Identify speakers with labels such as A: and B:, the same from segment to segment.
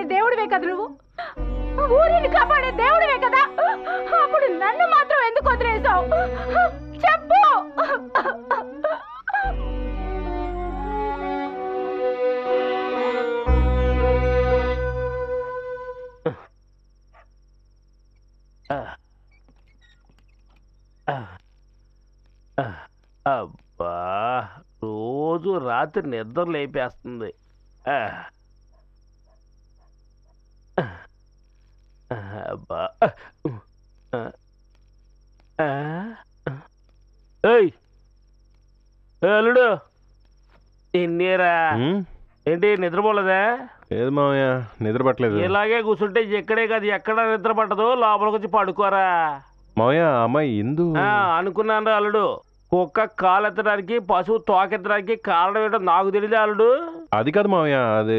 A: కాపాడే దేవుడివే కదా నువ్వు, ఊరిని కాపాడే దేవుడివే కదా, అప్పుడు నన్ను మాత్రం ఎందుకు వదిలేసావు చెప్పు.
B: అబ్బా, రోజు రాత్రి నిద్ర లేపేస్తుంది. అబ్బా, అల్లుడు ఎన్నేరా? ఏంటి నిద్రపోలేదా?
C: లేదు మామయ్య, నిద్ర పట్టలేదు.
B: ఇలాగే కూర్చుంటే ఎక్కడే కాదు ఎక్కడ నిద్ర పట్టదు, లోపలికి వచ్చి పడుకోరా.
C: మామయ్య అమ్మాయి ఇందు
B: అనుకున్నాను రా అల్లుడు. కుక్క కాలెత్తడానికి పశువు తోకెత్తడానికి కారణం ఏంటో నాకు తెలియదు అల్లుడు.
C: అది కాదు మామయ్య, అది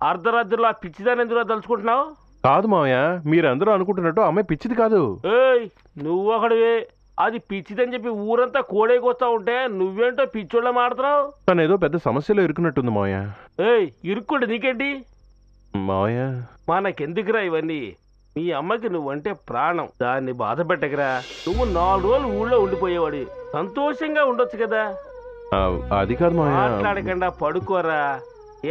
B: అర్ధరాత్రిలో ఆ పిచ్చిదాన్ని ఎందుకు తలుచుకుంటున్నావు?
C: కాదు మామయ్య, మీరందరూ అనుకుంటున్నట్టు అమ్మాయి పిచ్చిది కాదు.
B: నువ్వు ఒకడివే అది పిచ్చిదని చెప్పి ఊరంతా కోడేకొస్తా ఉంటే నువ్వేంటో పిచ్చోళ్ళ మాడుతున్నావు.
C: తను ఏదో పెద్ద సమస్యలో ఇరుక్కున్నట్టుంది మామయ్య.
B: ఇరుక్కోండి నీకేంటి
C: మామయ్య?
B: మనకెందుకురా ఇవన్నీ? మీ అమ్మకి నువ్వంటే ప్రాణం, దాన్ని బాధ పెట్టకరా. నువ్వు 4 రోజులు ఊళ్ళో ఉండిపోయేవాడి, సంతోషంగా ఉండొచ్చు కదా.
C: అది కాదు మామయ్య.
B: మాట్లాడకుండా పడుకోరా.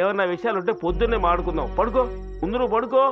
B: ఏమన్నా విషయాలు ఉంటే పొద్దున్నే మాడుకుందాం. పడుకో, ముందు నువ్వు పడుకో.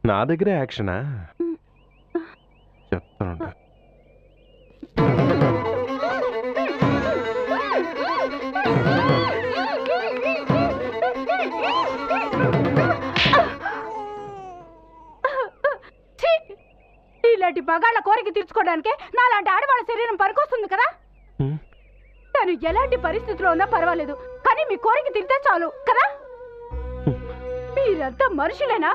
C: నా దగ్గరే యాక్షనా చెప్తాను.
A: ఇలాంటి మగాళ్ళ కోరిక తీర్చుకోవడానికి నాలాంటి ఆడవాళ్ళ శరీరం పనికొస్తుంది కదా. తను ఎలాంటి పరిస్థితిలో ఉన్నా పర్వాలేదు, కానీ మీ కోరిక తీరితే చాలు కదా. మీరంతా మనుషులేనా?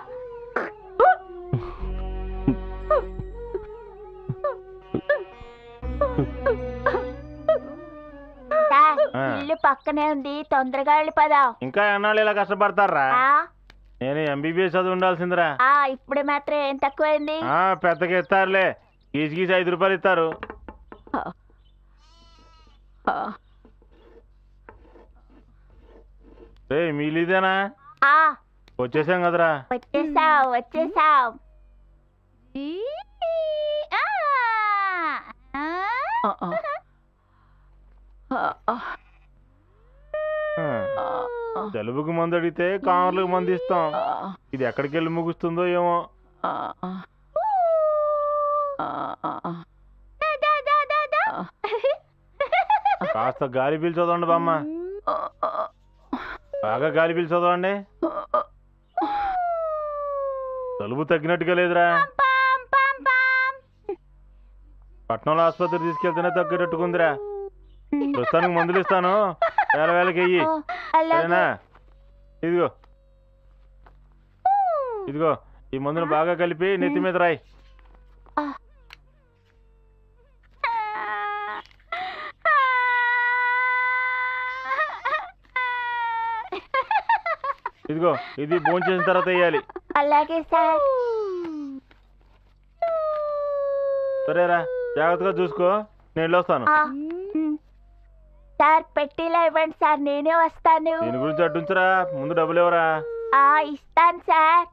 D: ఇల్లు పక్కనే ఉంది, తొందరగా వెళ్ళిపోదా.
E: ఇంకా ఎన్నాళ్ళు ఇలా కష్టపడతారా? నేను ఎంబీబీఎస్ చదువు ఉండాల్సిందిరా.
D: ఇప్పుడు మాత్రం ఏం తక్కువైంది?
E: పెద్దగా ఇస్తారులే, గీసి గీసి 5 రూపాయలు ఇస్తారు. మీలిదేనా? వచ్చేసాం కదరా.
D: వచ్చేసావు.
E: జలుబుకు మందు అడిగితే కామర్లకు మందు ఇస్తాం. ఇది ఎక్కడికి వెళ్ళి ముగుస్తుందో ఏమో. కాస్త గాలి పీల్చోదండి బామ్మ, బాగా గాలి పీల్చోదండి. జలుబు తగ్గినట్టుగా లేదురా. పట్నంలో ఆసుపత్రి తీసుకెళ్తేనే తగ్గేటట్టుకుందిరా. ప్రస్తుతానికి మందులు ఇస్తాను, వేలకి వెయ్యి. సరేనా? ఇదిగో ఇదిగో ఈ మందును బాగా కలిపి నెత్తి మీద రాయి. ఇదిగో ఇది భోంచేసిన తర్వాత వేయాలి.
D: అలాగే సార్.
E: సరేరా, జాగ్రత్తగా చూసుకో, నేను వెళ్ళొస్తాను.
D: సార్ పెట్టిలా ఇవ్వండి సార్, నేనే వస్తాను.
E: దీని గురించి అడ్డుంచరా, ముందు డబ్బులు ఇవ్వరా.
D: ఇస్తాను సార్.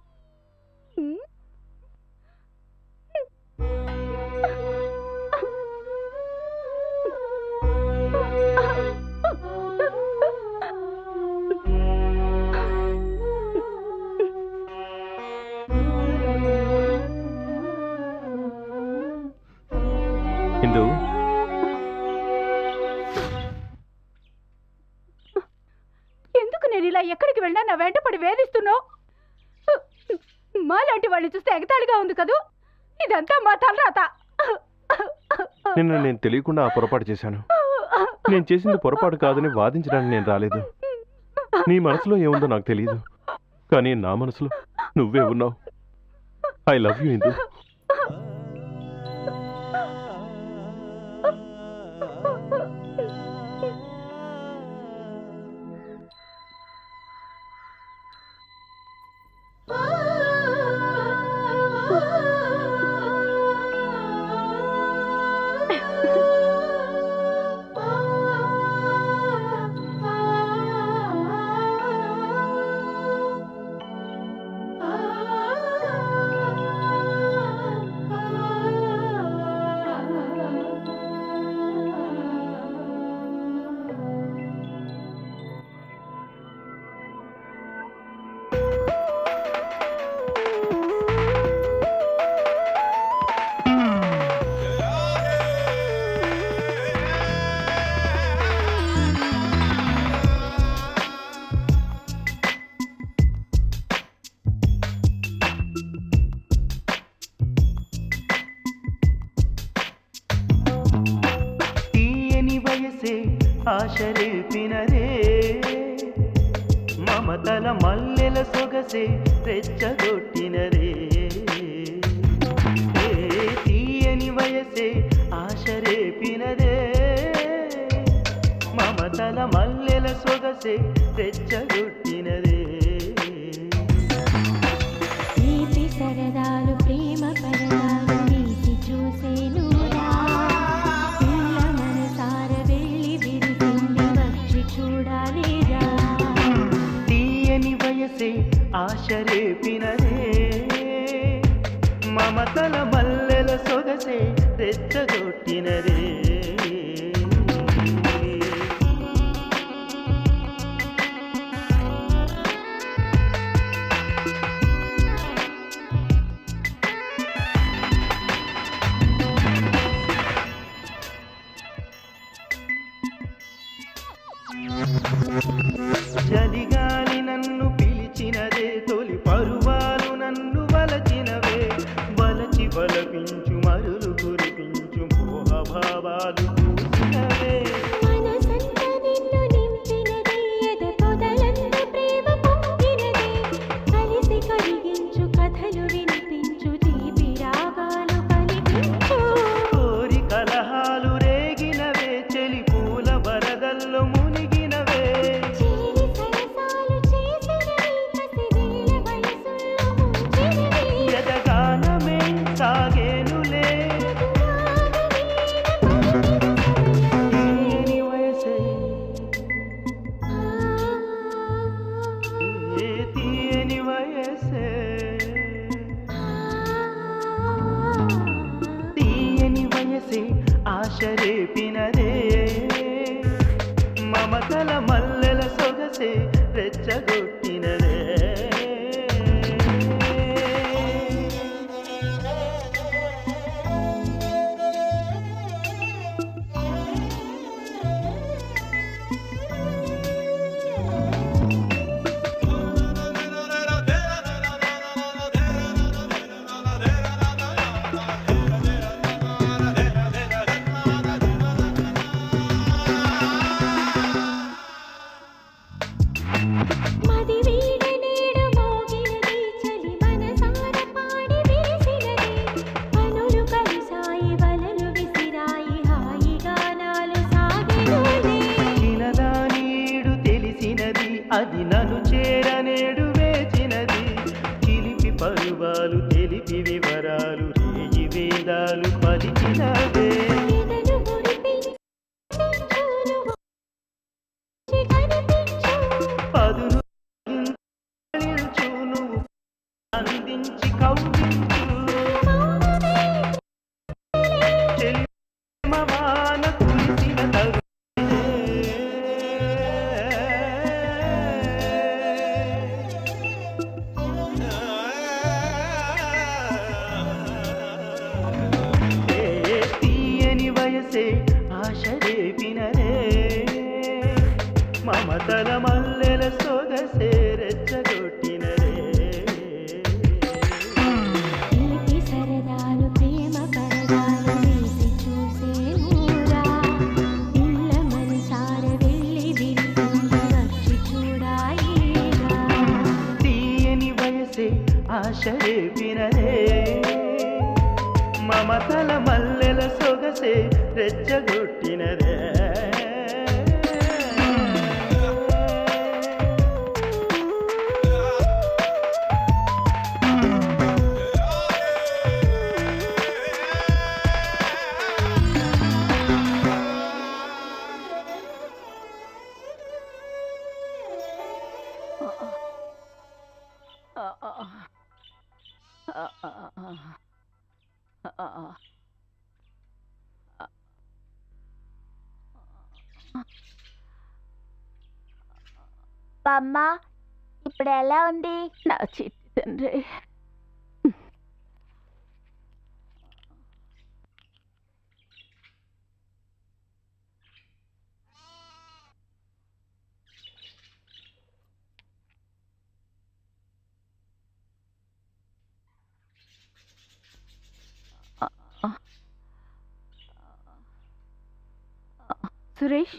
C: ఇందు,
A: ఎందుకు నేను ఇలా ఎక్కడికి వెళ్ళా నా వెంటపడి వేధిస్తున్నావు? మాలాంటి వాళ్ళని చూస్తే ఎగతాళిగా ఉంది కదూ. ఇదంతా మా తలరాత.
C: నిన్ను నేను తెలియకుండా ఆ పొరపాటు చేశాను. నేను చేసింది పొరపాటు కాదని వాదించడానికి నేను రాలేదు. నీ మనసులో ఏముందో నాకు తెలియదు, కానీ నా మనసులో నువ్వే ఉన్నావు. ఐ లవ్ యూ ఇందు.
F: ఆశరేపినదే మమతల మల్లెల సొగసే రెచ్చగొట్టినదే. తీయని వయసే ఆశరేపినదే మమతల మల్లెల సొగసే రెచ్చగొట్టినదే.
G: తీపి సరదాలు ప్రేమ పరదాలు నీటి చూసేను
F: తీయని వయసే ఆశరేపినదే మమతల మల్లెల సొగసే రెచ్చగొట్టినదే. చలిగాలి నన్ను పిలిచినదే, తొలి పరువాలు నన్ను వలచినవే. వలచి వలపించు మరులు కురిపించు మోహభావాలు పూసినవే. కోరి కలహాలు రేగినవే, చెలి పూల వరదల్లో మునిగినవే. ఎదగానమే సాగేనులే తీయని వయసే, తీయని వయసే, తీయని వయసే ఆశరేపినదే మమతల మల్లెల సొగసే రెచ్చగొట్టినదే. అది నన్ను చేరనేడు వేచినది. చిలిపి పరువాలు తెలిపి వివరాలు రేయి వేదాలు పలికినవే. పదును నువ్వు అందించి కౌగించు చెలిమవాన కురిసిన తగు. తీయని వయసే ఆశరేపినదే మమతల మల్లెల సొగసే రెచ్చగొట్టినదే. ఆశ రేపినరే మమతల మల్లెల సొగసే రెచ్చగొట్టినరే
D: బామ్మ ఇప్పుడు ఎలా ఉంది?
A: నా చిట్టి తండ్రి. సురేష్,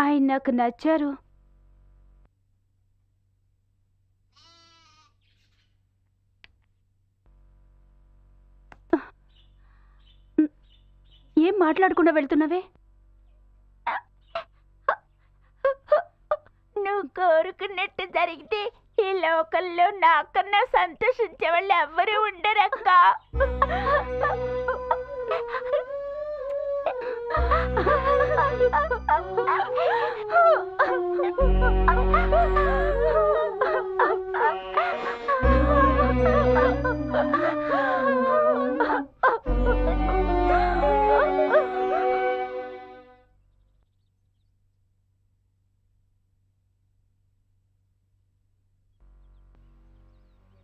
A: ఆయన నాకు నచ్చారు. ఏం మాట్లాడకుండా వెళ్తున్నావే?
D: నువ్వు కోరుకున్నట్టు జరిగితే ఈ లోకల్లో నాకన్నా సంతోషించే వాళ్ళు ఎవ్వరూ ఉండరక్క.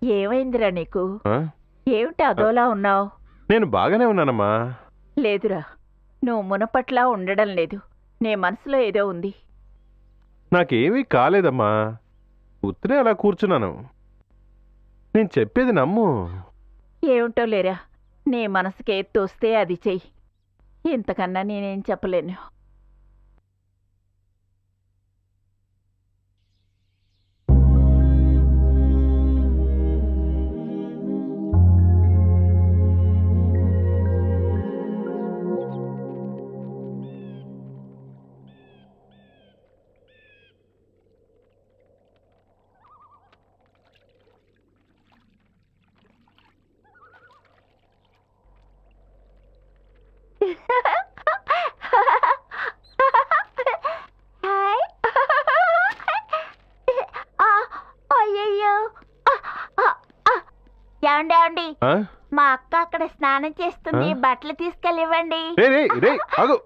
D: ఏమైందిరా నీకు?
C: ఆ?
D: ఏమిటి అదోలా ఉన్నావు?
C: నేను బాగానే ఉన్నానమ్మా.
D: లేదురా, నువ్వు మునపట్లా ఉండడం లేదు. నీ మనసులో ఏదో ఉంది.
C: నాకేమీ కాలేదమ్మా, ఉత్తరే అలా కూర్చున్నాను. నేను చెప్పేది నమ్ము.
D: ఏమిటో లేరా, నీ మనసుకి ఏది తోస్తే అది చెయ్యి. ఇంతకన్నా నేనేం చెప్పలేను. అయ్యయ్యో, ఏమండి
C: ఆ?
D: మా అక్క అక్కడ స్నానం చేస్తుంది,
C: ఆ?
D: బట్టలు తీసుకెళ్ళివ్వండి.
C: రే ఆగు.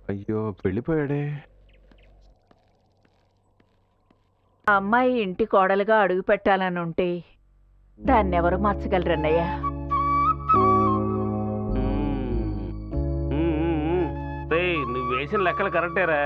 C: అయ్యో, వెళ్ళిపోయాడే.
D: అమ్మాయి ఇంటి కోడలుగా అడుగు పెట్టాలని ఉంటే దాన్ని ఎవరు మార్చగలరన్నయ్య?
B: నువ్వు వేసిన లెక్కలు కరెక్టేరా.